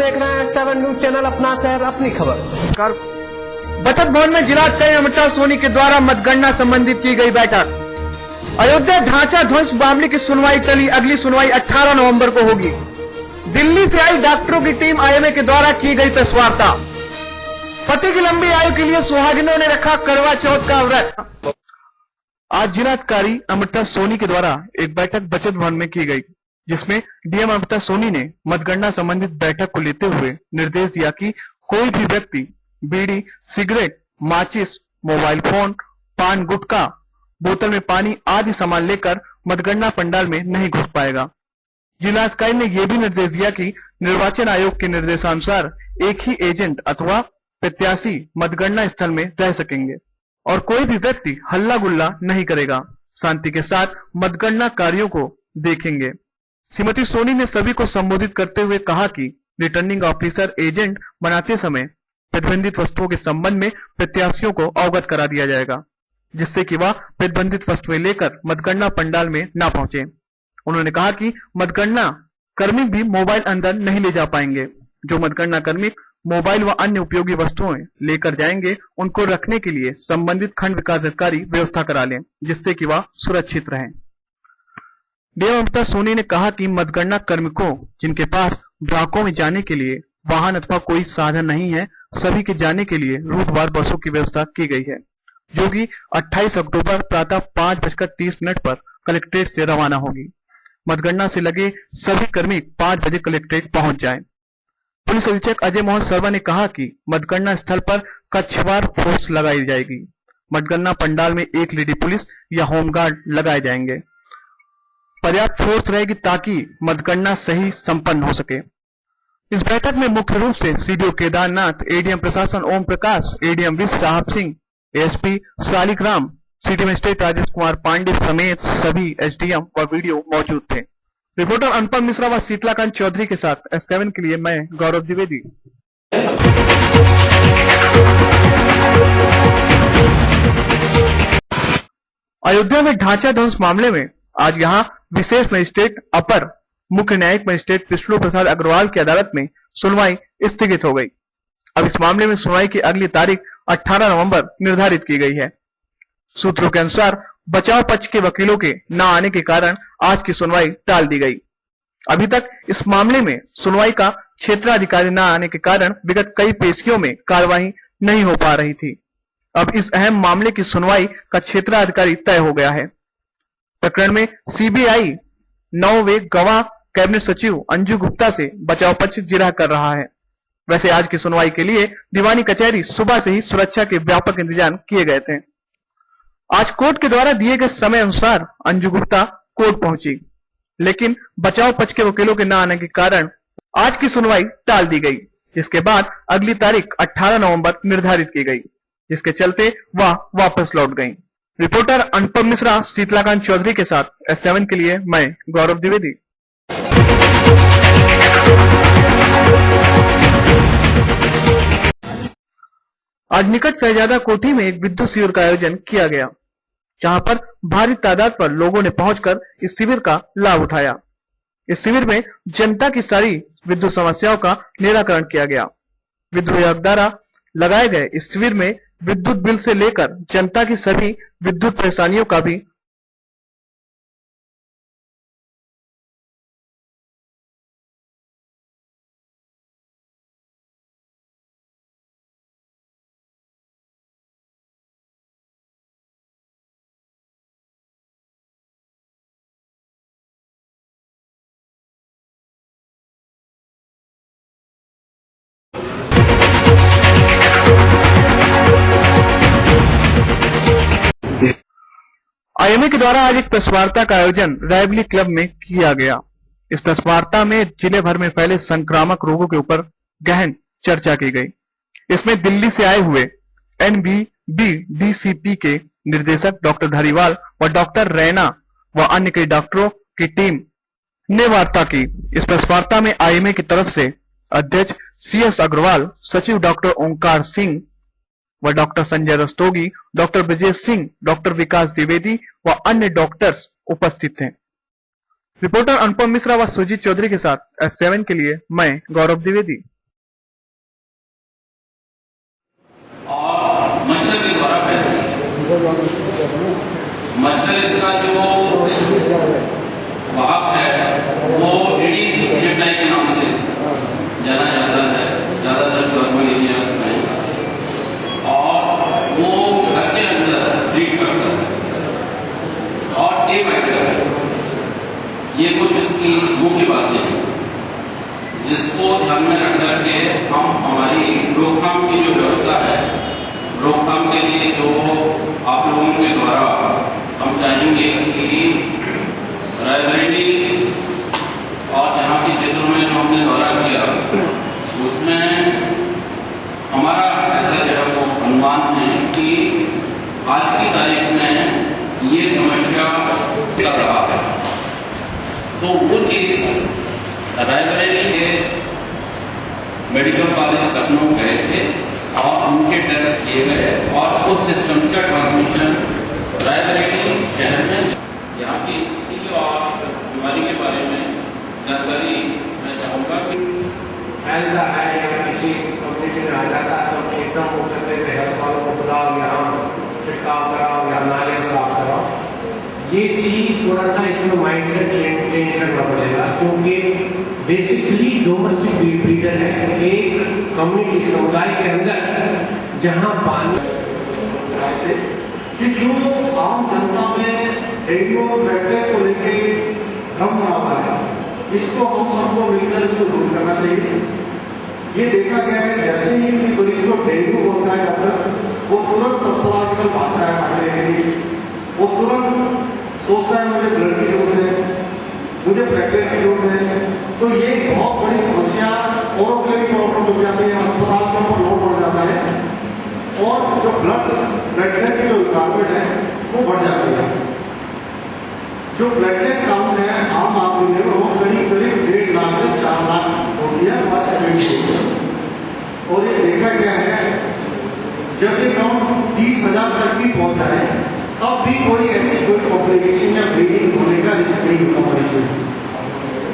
देख रहे हैं 7 न्यूज चैनल, अपना शहर अपनी खबर। बचत भवन में जिलाधिकारी अमृता सोनी के द्वारा मतगणना संबंधित की गई बैठक। अयोध्या ढांचा ध्वंस मामले की सुनवाई टली, अगली सुनवाई 18 नवंबर को होगी। दिल्ली से आई डॉक्टरों की टीम आईएमए के द्वारा की गई प्रेस वार्ता। पति की लंबी आयु के लिए सुहागिनों ने रखा करवा चौथ का व्रत। आज जिलाधिकारी अमृता सोनी के द्वारा एक बैठक बचत भवन में की गई, जिसमें डीएम अमृता सोनी ने मतगणना संबंधित बैठक को लेते हुए निर्देश दिया कि कोई भी व्यक्ति बीड़ी, सिगरेट, माचिस, मोबाइल फोन, पान, गुटखा, बोतल में पानी आदि सामान लेकर मतगणना पंडाल में नहीं घुस पाएगा। जिलाधिकारी ने यह भी निर्देश दिया कि निर्वाचन आयोग के निर्देशानुसार एक ही एजेंट अथवा प्रत्याशी मतगणना स्थल में रह सकेंगे और कोई भी व्यक्ति हल्ला गुल्ला नहीं करेगा, शांति के साथ मतगणना कार्यों को देखेंगे। श्रीमती सोनी ने सभी को संबोधित करते हुए कहा कि रिटर्निंग ऑफिसर एजेंट बनाते समय प्रतिबंधित वस्तुओं के संबंध में प्रत्याशियों को अवगत करा दिया जाएगा, जिससे कि वह प्रतिबंधित वस्तुएं लेकर मतगणना पंडाल में न पहुंचे। उन्होंने कहा कि मतगणना कर्मी भी मोबाइल अंदर नहीं ले जा पाएंगे। जो मतगणना कर्मी मोबाइल व अन्य उपयोगी वस्तुएं लेकर जाएंगे, उनको रखने के लिए संबंधित खंड विकास अधिकारी व्यवस्था करा लें, जिससे कि वह सुरक्षित रहें। डीएम अमृता सोनी ने कहा कि मतगणना कार्मिकों जिनके पास ब्लॉकों में जाने के लिए वाहन अथवा कोई साधन नहीं है, सभी के जाने के लिए रूटवार बसों की व्यवस्था की गई है, जो कि 28 अक्टूबर प्रातः 5:30 पर कलेक्ट्रेट से रवाना होगी। मतगणना से लगे सभी कर्मी 5 बजे कलेक्ट्रेट पहुंच जाएं। पुलिस अधीक्षक अजय मोहन शर्मा ने कहा कि मतगणना स्थल पर कक्षवार फोर्स लगाई जाएगी। मतगणना पंडाल में एक लेडी पुलिस या होमगार्ड लगाए जाएंगे। पर्याप्त फोर्स रहेगी ताकि मतगणना सही संपन्न हो सके। इस बैठक में मुख्य रूप से सीडीओ केदारनाथ, एडीएम प्रशासन Om Prakash, ADM Vishwa Sahab Singh, ASP Shaligram, city magistrate Rajesh Kumar Pandey समेत सभी एसडीएम व वीडियो मौजूद थे। रिपोर्टर अनुपम मिश्रा व शीतलाकांत चौधरी के साथ S7 के लिए मैं गौरव द्विवेदी। अयोध्या में ढांचा ध्वंस मामले में आज यहां विशेष मजिस्ट्रेट अपर मुख्य न्यायिक मजिस्ट्रेट विष्णु प्रसाद अग्रवाल की अदालत में सुनवाई स्थगित हो गई। अब इस मामले में सुनवाई की अगली तारीख 18 नवंबर निर्धारित की गई है। सूत्रों के अनुसार बचाव पक्ष के वकीलों के न आने के कारण आज की सुनवाई टाल दी गई। अभी तक इस मामले में सुनवाई का क्षेत्राधिकारी न आने के कारण विगत कई पेशियों में कार्यवाही नहीं हो पा रही थी। अब इस अहम मामले की सुनवाई का क्षेत्राधिकारी तय हो गया है। प्रकरण में सीबीआई 9वें गवाह कैबिनेट सचिव अंजू गुप्ता से बचाव पक्ष जिरह कर रहा है। वैसे आज की सुनवाई के लिए दीवानी कचहरी सुबह से ही सुरक्षा के व्यापक इंतजाम किए गए थे। आज कोर्ट के द्वारा दिए गए समय अनुसार अंजू गुप्ता कोर्ट पहुंची, लेकिन बचाव पक्ष के वकीलों के न आने के कारण आज की सुनवाई टाल दी गई, जिसके बाद अगली तारीख 18 नवंबर निर्धारित की गई, जिसके चलते वह वापस लौट गई। रिपोर्टर अनुपम मिश्रा, शीतलाकांत चौधरी के साथ S7 के लिए मैं गौरव द्विवेदी। आज निकट शहजादा कोठी में एक विद्युत शिविर का आयोजन किया गया, जहां पर भारी तादाद पर लोगों ने पहुंचकर इस शिविर का लाभ उठाया। इस शिविर में जनता की सारी विद्युत समस्याओं का निराकरण किया गया। विद्युत विभाग द्वारा लगाए गए इस शिविर में विद्युत बिल से लेकर जनता की सभी विद्युत परेशानियों का भी आईएमए के द्वारा आज एक प्रेस वार्ता का आयोजन रायबली क्लब में किया गया। इस प्रेस वार्ता में जिले भर में फैले संक्रामक रोगों के ऊपर गहन चर्चा की गई। इसमें दिल्ली से आए हुए NBBDCP के निर्देशक डॉक्टर धारीवाल व डॉक्टर रैना व अन्य कई डॉक्टरों की टीम ने वार्ता की। इस प्रेस वार्ता में आईएमए की तरफ से अध्यक्ष CS अग्रवाल, सचिव डॉक्टर ओंकार सिंह व doctor Sanjay Rastogi, doctor Brajesh Singh, doctor Vikas Dwivedi व अन्य डॉक्टर्स उपस्थित थे। रिपोर्टर अनुपम मिश्रा व सुजीत चौधरी के साथ S7 के लिए मैं गौरव द्विवेदी। मच्छर इसका जो वाहक है वो एडीज एजेप्टाई के नाम से जाना जाता है, ज़्यादातर नॉर्मल एरियाज में, और वो घर के अंदर ब्रीड करता है और टे बैठता है। ये कुछ इसकी मुख्य बातें हैं जिसको ध्यान में रख करके हम हमारी रोकथाम की जो व्यवस्था है, रोकथाम के लिए जो आप लोगों के द्वारा हम चाहेंगे कि रायबरेली और यहाँ के क्षेत्रों में जो हमने दौरा किया उसमें हमारा ऐसा जो है वो अनुमान है कि आज की तारीख में ये समस्या चल रहा है। तो वो चीज रायबरेली के मेडिकल कॉलेज लखनऊ गए थे और उनके टेस्ट किए गए और उस सिस्टम का ट्रांसमिशन रायबरेली शहर में यहाँ की स्थिति और बीमारी के बारे में जानकारी मैं चाहूँगा कि फैलता है या किसी कंपनी में आ जाता है तो एकदम हो सकते हैं अस्पतालों को बुलाओ, यहाँ छिड़काव कराओ या नाले साफ कराओ। ये चीज थोड़ा सा इसमें माइंडसेट चेंज करना पड़ेगा, क्योंकि बेसिकली डोमेस्टिक ब्रीडर है एक कम्युनिटी समुदाय के अंदर जहाँ पानी ऐसे कि जो आम जनता में डेंगू और बैक्टीरिया को लेके भ्रम बना हुआ है, इसको हम सबको मिलकर इसको दूर करना चाहिए। ये देखा गया है जैसे ही किसी मरीज को डेंगू होता है डॉक्टर वो तुरंत अस्पताल की तरफ आता है आने के लिए, वो तुरंत सोचता है मुझे ब्लड की जरूरत है, मुझे प्लेटलेट की जरूरत है। तो ये बहुत बड़ी समस्या और प्रॉब्लम हो जाती है, अस्पताल के ऊपर लोड बढ़ जाता है और जो प्लेटलेट की जो रिक्वायरमेंट है वो बढ़ जाती है। जो प्लेटलेट काउंट है आम आदमी में वो करीब 1.5 लाख से 4 लाख होती है और ये देखा गया है जब ये काउंट 30,000 तक भी पहुंच जाए तब भी कोई ऐसी कोई कॉम्प्लिकेशन या ब्लीडिंग होने का रिस्क नहीं होता मरीज में।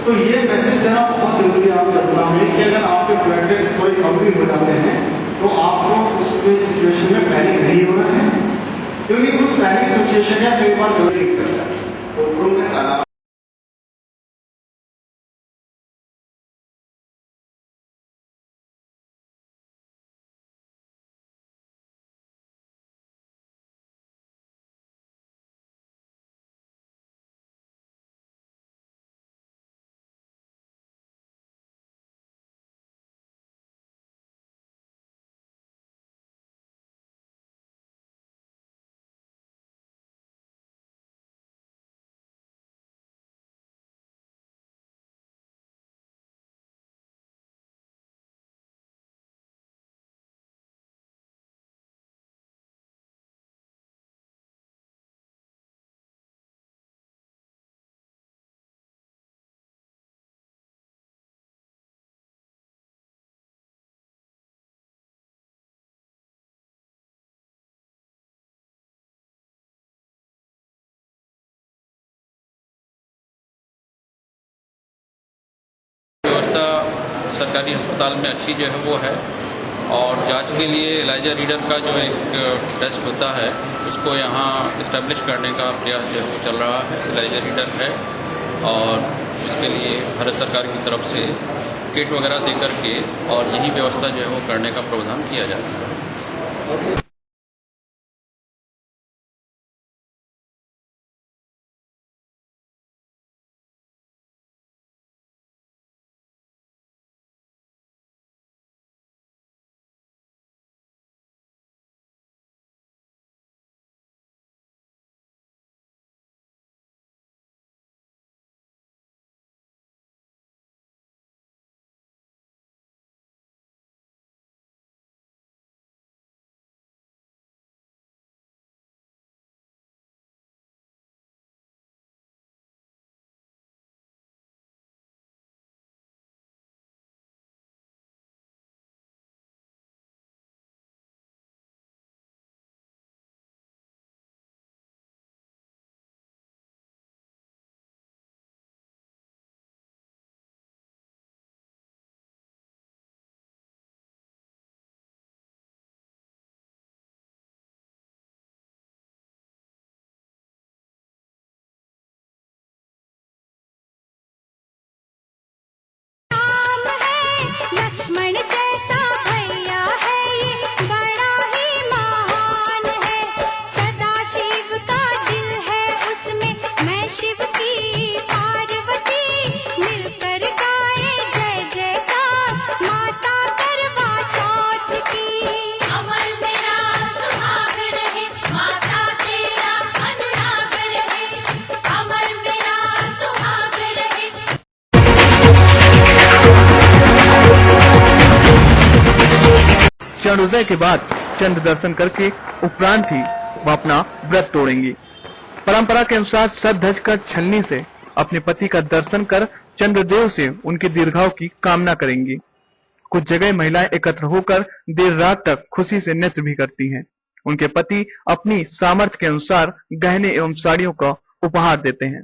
तो ये मैसेज देना बहुत जरूरी है आप जनता में कि अगर आपके प्लेटलेट्स कोई कम भी हो जाते हैं तो आपको उस सिचुएशन में पैनिक नहीं होना है, क्योंकि उस पैनिक सिचुएशन का कई बार जरूरी करता है। तो सरकारी अस्पताल में अच्छी जो है वो है, और जांच के लिए एलाइजा रीडर का जो एक टेस्ट होता है उसको यहाँ इस्टेब्लिश करने का प्रयास जो है वो चल रहा है। एलाइजा रीडर है और उसके लिए भारत सरकार की तरफ से किट वगैरह दे करके और यही व्यवस्था जो है वो करने का प्रावधान किया जाता है। लक्ष्मण जैसा भैया है ये बड़ा ही महान है। सदा शिव का दिल है उसमें, मैं शिव की पार्वती, मिलकर गाए जय जयकार माता करवा चौथ की। अमर मेरा सुहाग रहे, माता तेरा अनुराग रहे, अमर मेरा सुहाग रहे। चंद्रोदय के बाद चंद्र दर्शन करके उपरांत ही वह अपना व्रत तोड़ेंगी। परंपरा के अनुसार सज धज कर छलनी से अपने पति का दर्शन कर चंद्रदेव से उनके दीर्घायु की कामना करेंगी। कुछ जगह महिलाएं एकत्र होकर देर रात तक खुशी से नृत्य भी करती हैं। उनके पति अपनी सामर्थ्य के अनुसार गहने एवं साड़ियों का उपहार देते हैं।